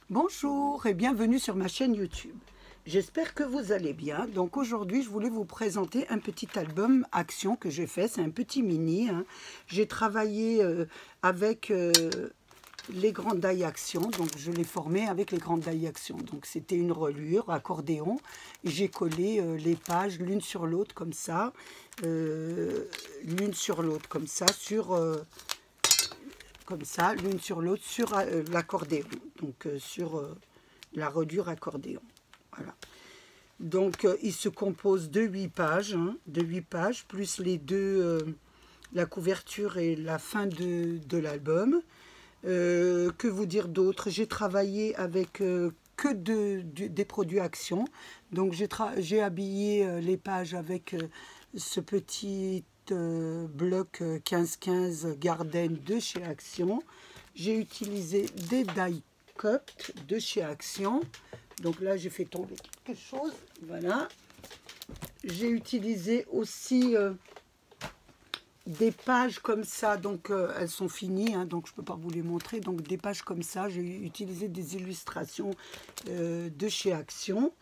Bonjour et bienvenue sur ma chaîne YouTube. J'espère que vous allez bien. Donc aujourd'hui, je voulais vous présenter un petit album action que j'ai fait. C'est un petit mini, hein. J'ai travaillé avec les grandes dailles action. Donc je l'ai formé avec les grandes dailles action. Donc c'était une relure, accordéon. J'ai collé les pages l'une sur l'autre comme ça. L'une sur l'autre comme ça sur... comme ça, l'une sur l'autre, sur l'accordéon, donc sur la reliure accordéon. Voilà. Donc, il se compose de 8 pages, hein, de 8 pages, plus les deux, la couverture et la fin de l'album. Que vous dire d'autre? J'ai travaillé avec que des produits Action. Donc, j'ai habillé les pages avec ce petit bloc 15-15 Garden de chez Action. J'ai utilisé des die cut de chez Action. Donc là, j'ai fait tomber quelque chose. Voilà. J'ai utilisé aussi des pages comme ça. Donc, elles sont finies, hein, donc je ne peux pas vous les montrer. Donc, des pages comme ça. J'ai utilisé des illustrations de chez Action.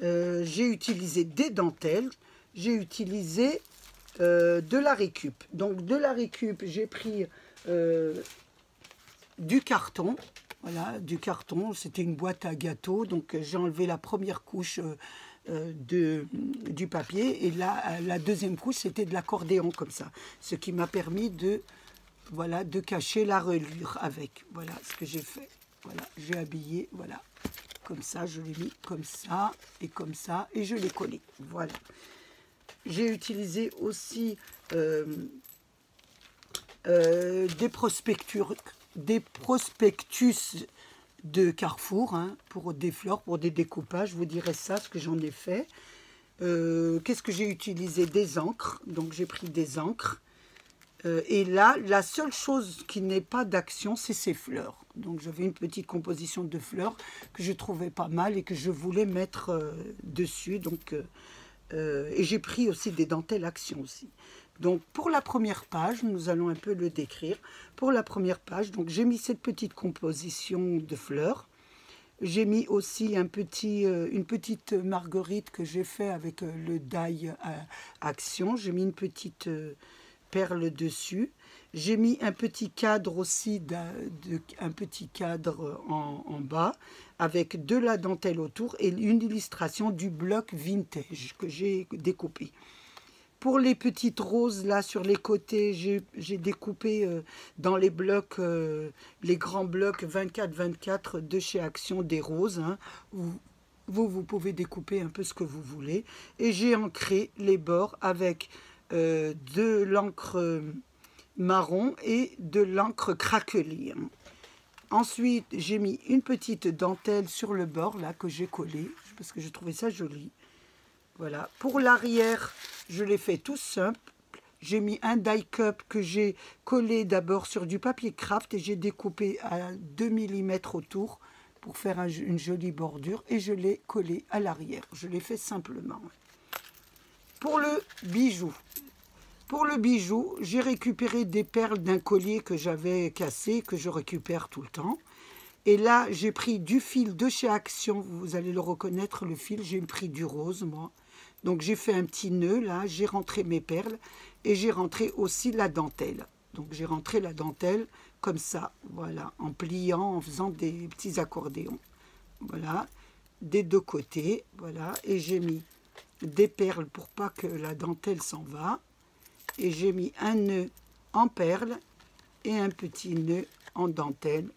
J'ai utilisé des dentelles. J'ai utilisé de la récup. Donc de la récup, j'ai pris du carton. Voilà, du carton. C'était une boîte à gâteaux. Donc j'ai enlevé la première couche du papier. Et là, la deuxième couche, c'était de l'accordéon comme ça. Ce qui m'a permis de, voilà, de cacher la reliure avec. Voilà ce que j'ai fait. Voilà, j'ai habillé, voilà. Comme ça, je l'ai mis comme ça et comme ça. Et je l'ai collé. Voilà. J'ai utilisé aussi des prospectus de Carrefour, hein, pour des fleurs, pour des découpages. Je vous dirai ça, ce que j'en ai fait. Qu'est-ce que j'ai utilisé? Des encres. Donc j'ai pris des encres. Et là, la seule chose qui n'est pas d'action, c'est ces fleurs. Donc j'avais une petite composition de fleurs que je trouvais pas mal et que je voulais mettre dessus. Donc... et j'ai pris aussi des dentelles action aussi. Donc pour la première page, nous allons un peu le décrire. Pour la première page, donc j'ai mis cette petite composition de fleurs. J'ai mis aussi une petite marguerite que j'ai fait avec le die action. J'ai mis une petite perle dessus. J'ai mis un petit cadre aussi, un petit cadre en bas, avec de la dentelle autour et une illustration du bloc vintage que j'ai découpé. Pour les petites roses là sur les côtés, j'ai découpé dans les blocs, les grands blocs 24-24 de chez Action des roses, hein. Vous pouvez découper un peu ce que vous voulez. Et j'ai ancré les bords avec de l'encre marron et de l'encre craquelée. Ensuite, j'ai mis une petite dentelle sur le bord là que j'ai collé parce que je trouvais ça joli. Voilà. Pour l'arrière, je l'ai fait tout simple. J'ai mis un die cup que j'ai collé d'abord sur du papier craft et j'ai découpé à 2 mm autour pour faire une jolie bordure et je l'ai collé à l'arrière. Je l'ai fait simplement. Pour le bijou, j'ai récupéré des perles d'un collier que j'avais cassé, que je récupère tout le temps. Et là, j'ai pris du fil de chez Action, vous allez le reconnaître, le fil, j'ai pris du rose, moi. Donc j'ai fait un petit nœud, là, j'ai rentré mes perles et j'ai rentré aussi la dentelle. Donc j'ai rentré la dentelle comme ça, voilà, en pliant, en faisant des petits accordéons. Voilà, des deux côtés, voilà, et j'ai mis des perles pour pas que la dentelle s'en va. Et j'ai mis un nœud en perles et un petit nœud en dentelle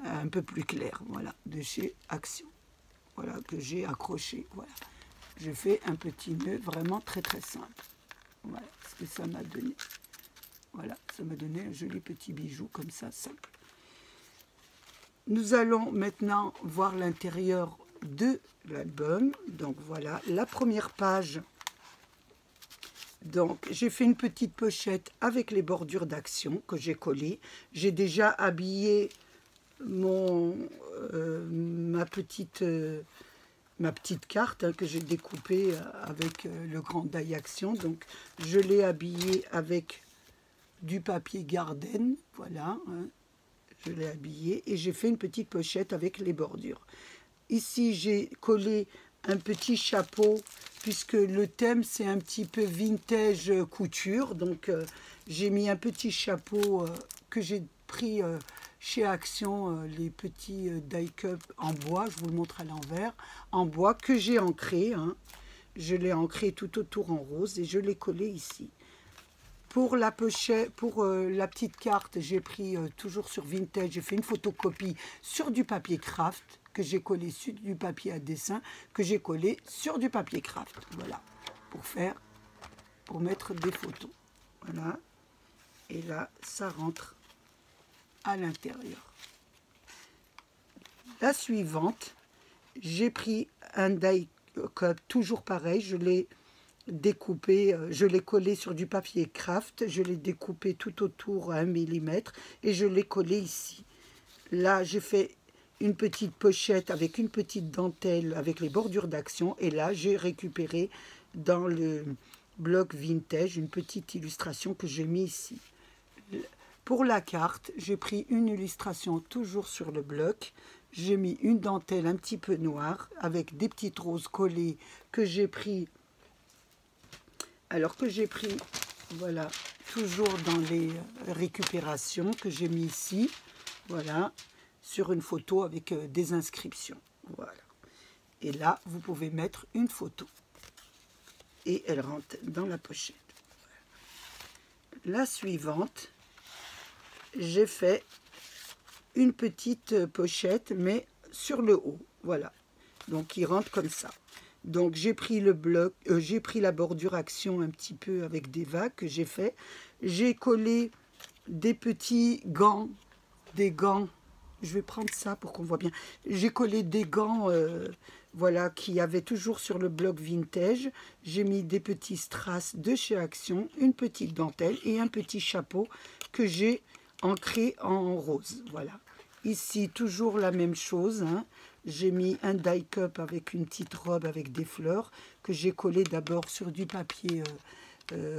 un peu plus clair, voilà, de chez Action, voilà, que j'ai accroché, voilà. J'ai fait un petit nœud vraiment très très simple, voilà ce que ça m'a donné. Voilà, ça m'a donné un joli petit bijou comme ça, simple. Nous allons maintenant voir l'intérieur de l'album. Donc voilà, la première page. Donc, j'ai fait une petite pochette avec les bordures d'Action que j'ai collées. J'ai déjà habillé ma petite carte, hein, que j'ai découpée avec le grand die Action. Donc, je l'ai habillée avec du papier Garden. Voilà, hein. Je l'ai habillé et j'ai fait une petite pochette avec les bordures. Ici, j'ai collé un petit chapeau, puisque le thème, c'est un petit peu vintage couture. Donc, j'ai mis un petit chapeau que j'ai pris chez Action, les petits die cup en bois. Je vous le montre à l'envers. En bois, que j'ai ancré. Hein. Je l'ai ancré tout autour en rose et je l'ai collé ici. Pour la pochette, pour la petite carte, j'ai pris toujours sur Vintage, j'ai fait une photocopie sur du papier craft que j'ai collé sur du papier à dessin, que j'ai collé sur du papier craft. Voilà, pour mettre des photos. Voilà, et là, ça rentre à l'intérieur. La suivante, j'ai pris un die cut, toujours pareil, je l'ai découpé, je l'ai collé sur du papier craft, je l'ai découpé tout autour à 1 mm et je l'ai collé ici. Là, j'ai fait une petite pochette avec une petite dentelle avec les bordures d'Action et là, j'ai récupéré dans le bloc Vintage une petite illustration que j'ai mis ici. Pour la carte, j'ai pris une illustration toujours sur le bloc. J'ai mis une dentelle un petit peu noire avec des petites roses collées que j'ai pris. Alors que j'ai pris, voilà, toujours dans les récupérations que j'ai mis ici, voilà, sur une photo avec des inscriptions. Voilà. Et là, vous pouvez mettre une photo. Et elle rentre dans la pochette. Voilà. La suivante, j'ai fait une petite pochette, mais sur le haut. Voilà. Donc, il rentre comme ça. Donc, j'ai pris le bloc, j'ai pris la bordure Action un petit peu avec des vagues que j'ai fait. J'ai collé des petits gants, je vais prendre ça pour qu'on voit bien. J'ai collé des gants, voilà, qui avaient toujours sur le bloc Vintage. J'ai mis des petits strass de chez Action, une petite dentelle et un petit chapeau que j'ai ancré en rose. Voilà. Ici, toujours la même chose, hein. J'ai mis un die cup avec une petite robe avec des fleurs que j'ai collé d'abord sur du papier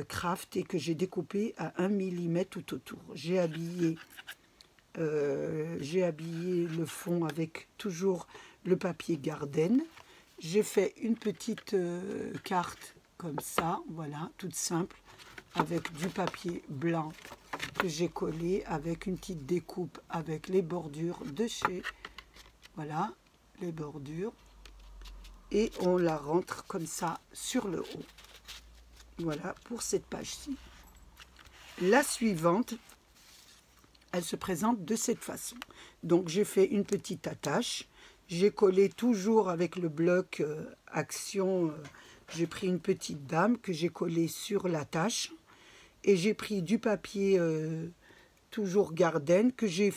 craft et que j'ai découpé à 1 mm tout autour. J'ai habillé le fond avec toujours le papier Garden. J'ai fait une petite carte comme ça, voilà, toute simple, avec du papier blanc que j'ai collé avec une petite découpe avec les bordures de chez, voilà, les bordures, et on la rentre comme ça sur le haut. Voilà pour cette page-ci. La suivante, elle se présente de cette façon. Donc j'ai fait une petite attache, j'ai collé toujours avec le bloc Action, j'ai pris une petite dame que j'ai collée sur l'attache et j'ai pris du papier toujours Garden que j'ai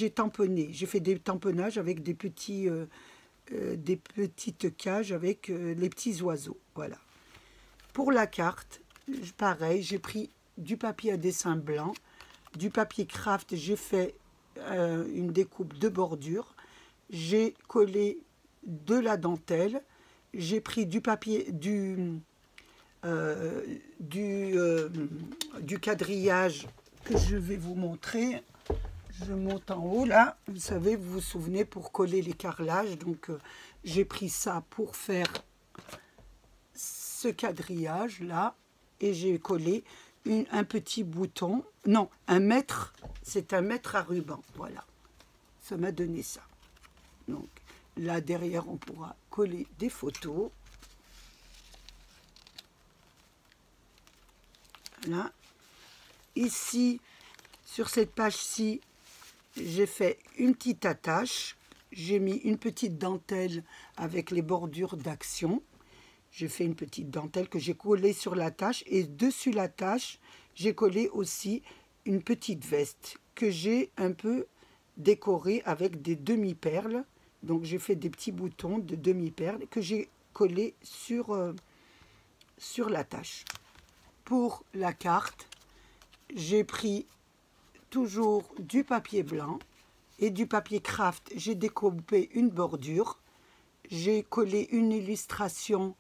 tamponné. J'ai fait des tamponnages avec des petites cages avec les petits oiseaux. Voilà. Pour la carte, pareil, j'ai pris du papier à dessin blanc, du papier craft, j'ai fait une découpe de bordure, j'ai collé de la dentelle, j'ai pris du papier, du quadrillage que je vais vous montrer. Je monte en haut là, vous savez, vous vous souvenez, pour coller les carrelages. Donc j'ai pris ça pour faire ce quadrillage là et j'ai collé un petit bouton, non, un mètre, c'est un mètre à ruban, voilà, ça m'a donné ça. Donc là derrière on pourra coller des photos. Voilà. Ici sur cette page-ci, j'ai fait une petite attache, j'ai mis une petite dentelle avec les bordures d'Action. J'ai fait une petite dentelle que j'ai collée sur la tâche et dessus la tâche, j'ai collé aussi une petite veste que j'ai un peu décorée avec des demi-perles. Donc j'ai fait des petits boutons de demi-perles que j'ai collés sur la tâche. Pour la carte, j'ai pris toujours du papier blanc et du papier craft. J'ai découpé une bordure, j'ai collé une illustration,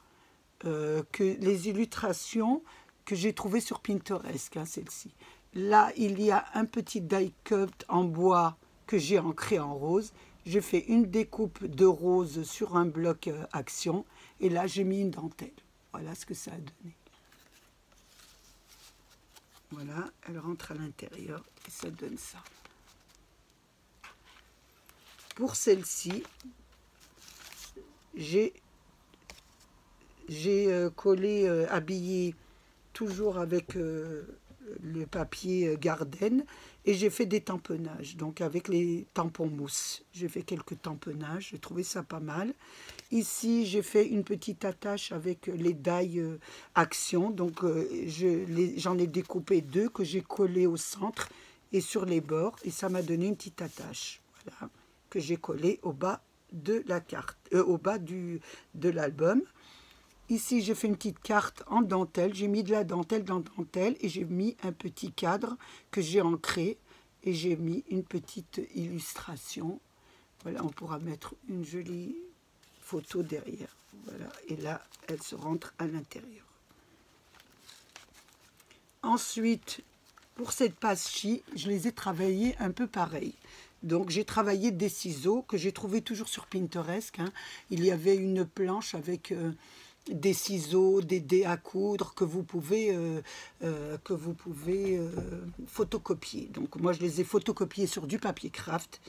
les illustrations que j'ai trouvées sur Pinterest, hein, celle-ci. Là, il y a un petit die cut en bois que j'ai ancré en rose. J'ai fait une découpe de rose sur un bloc action et là j'ai mis une dentelle. Voilà ce que ça a donné. Voilà, elle rentre à l'intérieur et ça donne ça. Pour celle-ci, j'ai collé, habillé toujours avec le papier Garden et j'ai fait des tamponnages, donc avec les tampons mousse. J'ai fait quelques tamponnages, j'ai trouvé ça pas mal. Ici, j'ai fait une petite attache avec les die Action, donc j'en ai découpé 2 que j'ai collé au centre et sur les bords et ça m'a donné une petite attache, voilà, que j'ai collé au bas de la carte, au bas de l'album. Ici, j'ai fait une petite carte en dentelle. J'ai mis de la dentelle dans la dentelle et j'ai mis un petit cadre que j'ai ancré et j'ai mis une petite illustration. Voilà, on pourra mettre une jolie photo derrière. Voilà, et là, elle se rentre à l'intérieur. Ensuite, pour cette page-ci, je les ai travaillées un peu pareil. Donc, j'ai travaillé des ciseaux que j'ai trouvé toujours sur Pinterest. Hein. Il y avait une planche avec des ciseaux, des dés à coudre que vous pouvez photocopier. Donc, moi, je les ai photocopiés sur du papier craft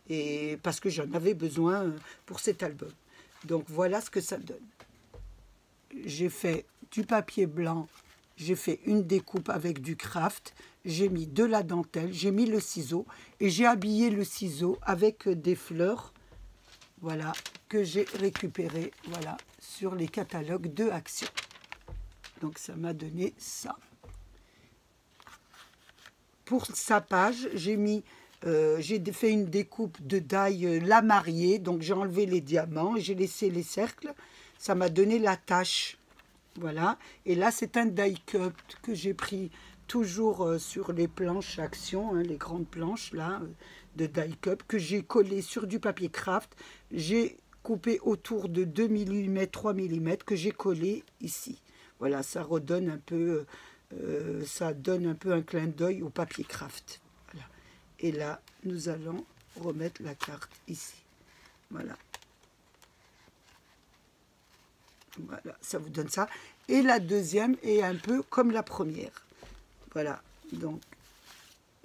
et parce que j'en avais besoin pour cet album. Donc, voilà ce que ça donne. J'ai fait du papier blanc. J'ai fait une découpe avec du craft, j'ai mis de la dentelle, j'ai mis le ciseau et j'ai habillé le ciseau avec des fleurs, voilà, que j'ai récupéré, voilà, sur les catalogues de Action. Donc ça m'a donné ça. Pour sa page, j'ai fait une découpe de die la mariée, donc j'ai enlevé les diamants et j'ai laissé les cercles. Ça m'a donné la tache. Voilà, et là c'est un die cut que j'ai pris toujours sur les planches Action, hein, les grandes planches là de die cut que j'ai collé sur du papier craft. J'ai coupé autour de 2 mm, 3 mm que j'ai collé ici. Voilà, ça redonne un peu, ça donne un peu un clin d'œil au papier craft. Voilà. Et là, nous allons remettre la carte ici. Voilà. Voilà, ça vous donne ça. Et la deuxième est un peu comme la première. Voilà, donc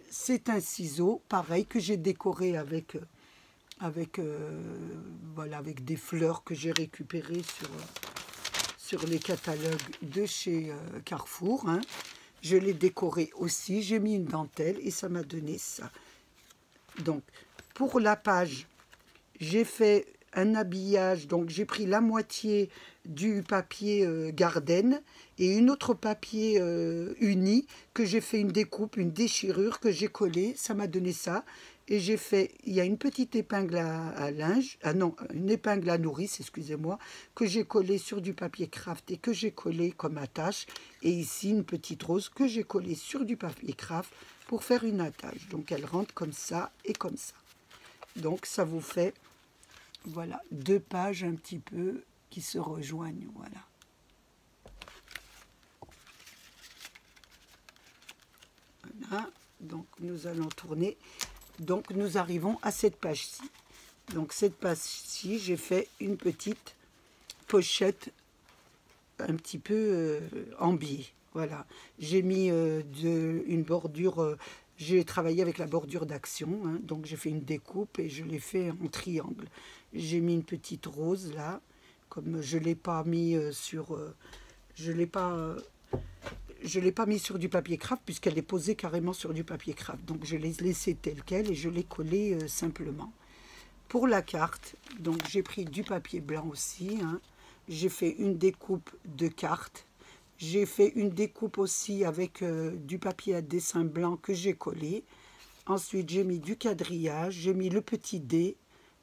c'est un ciseau, pareil, que j'ai décoré avec des fleurs que j'ai récupérées sur les catalogues de chez Carrefour. Hein. Je l'ai décoré aussi, j'ai mis une dentelle et ça m'a donné ça. Donc, pour la page, j'ai fait un habillage, donc j'ai pris la moitié du papier Garden et une autre papier uni que j'ai fait une découpe, une déchirure que j'ai collée, ça m'a donné ça. Et j'ai fait, il y a une petite épingle à linge, ah non, une épingle à nourrice, excusez-moi, que j'ai collée sur du papier craft et que j'ai collé comme attache. Et ici, une petite rose que j'ai collée sur du papier craft pour faire une attache. Donc, elle rentre comme ça et comme ça. Donc, ça vous fait, voilà, 2 pages un petit peu qui se rejoignent, voilà. Voilà, donc nous allons tourner. Donc nous arrivons à cette page-ci. Donc cette page-ci, j'ai fait une petite pochette un petit peu en biais. Voilà, j'ai mis une bordure, j'ai travaillé avec la bordure d'Action, hein, donc j'ai fait une découpe et je l'ai fait en triangle. J'ai mis une petite rose là, comme je ne l'ai pas mis je l'ai pas mis sur du papier craft puisqu'elle est posée carrément sur du papier craft. Donc je l'ai laissée telle qu'elle et je l'ai collée simplement. Pour la carte, donc j'ai pris du papier blanc aussi. Hein. J'ai fait une découpe de carte. J'ai fait une découpe aussi avec du papier à dessin blanc que j'ai collé. Ensuite, j'ai mis du quadrillage. J'ai mis le petit dé,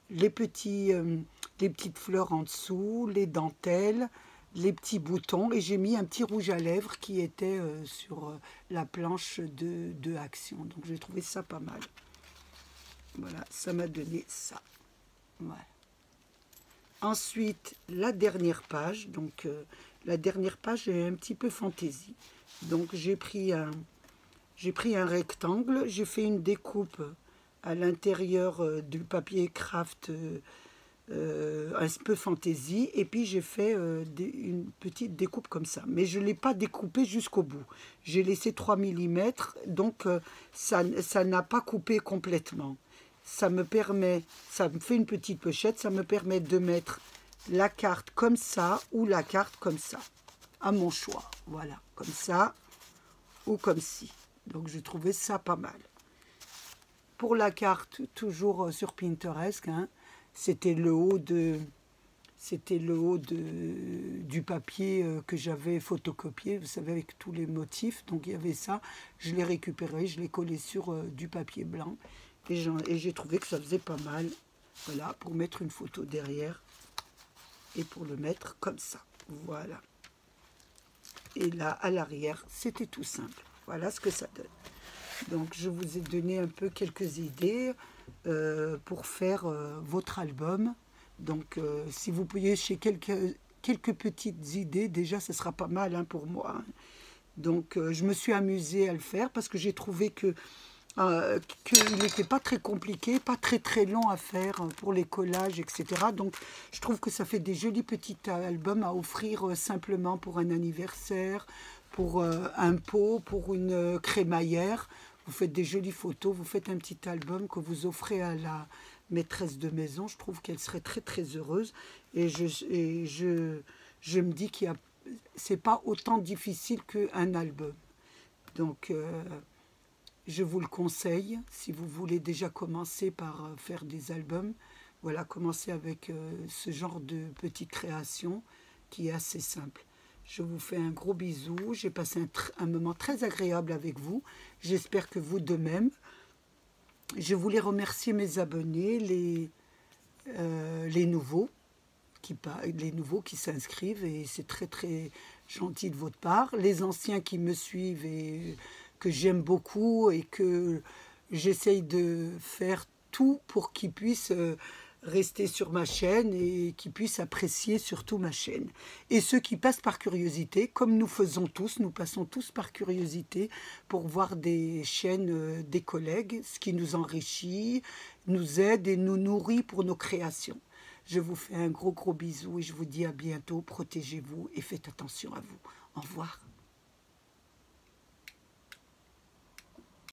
les petites fleurs en dessous, les dentelles, les petits boutons et j'ai mis un petit rouge à lèvres qui était sur la planche de Action. Donc j'ai trouvé ça pas mal. Voilà, ça m'a donné ça. Voilà. Ensuite, la dernière page. Donc la dernière page est un petit peu fantaisie. Donc j'ai pris un rectangle, j'ai fait une découpe à l'intérieur du papier craft un peu fantaisie, et puis j'ai fait une petite découpe comme ça, mais je ne l'ai pas découpé jusqu'au bout, j'ai laissé 3 mm, donc ça n'a pas coupé complètement. Ça me fait une petite pochette, ça me permet de mettre la carte comme ça ou la carte comme ça, à mon choix, voilà, comme ça ou comme ci. Donc je trouvais ça pas mal. Pour la carte, toujours sur Pinterest, hein, c'était le haut du papier que j'avais photocopié, vous savez, avec tous les motifs. Donc il y avait ça, je l'ai récupéré, je l'ai collé sur du papier blanc. Et j'ai trouvé que ça faisait pas mal, voilà, pour mettre une photo derrière et pour le mettre comme ça, voilà. Et là, à l'arrière, c'était tout simple. Voilà ce que ça donne. Donc, je vous ai donné un peu quelques idées pour faire votre album. Donc, si vous pouviez chez quelques petites idées, déjà, ce sera pas mal, hein, pour moi. Donc, je me suis amusée à le faire parce que j'ai trouvé qu'il n'était pas très compliqué, pas très long à faire pour les collages, etc. Donc, je trouve que ça fait des jolis petits albums à offrir simplement pour un anniversaire, pour un pot, pour une crémaillère. Vous faites des jolies photos, vous faites un petit album que vous offrez à la maîtresse de maison. Je trouve qu'elle serait très heureuse. Et je me dis que c'est pas autant difficile qu'un album. Donc, je vous le conseille, si vous voulez déjà commencer par faire des albums. Voilà, commencez avec ce genre de petite création qui est assez simple. Je vous fais un gros bisou. J'ai passé un moment très agréable avec vous. J'espère que vous de même. Je voulais remercier mes abonnés, les nouveaux qui s'inscrivent, et c'est très gentil de votre part. Les anciens qui me suivent et que j'aime beaucoup et que j'essaye de faire tout pour qu'ils puissent rester sur ma chaîne et qu'ils puissent apprécier surtout ma chaîne. Et ceux qui passent par curiosité, comme nous faisons tous, nous passons tous par curiosité pour voir des chaînes des collègues, ce qui nous enrichit, nous aide et nous nourrit pour nos créations. Je vous fais un gros bisou et je vous dis à bientôt. Protégez-vous et faites attention à vous. Au revoir.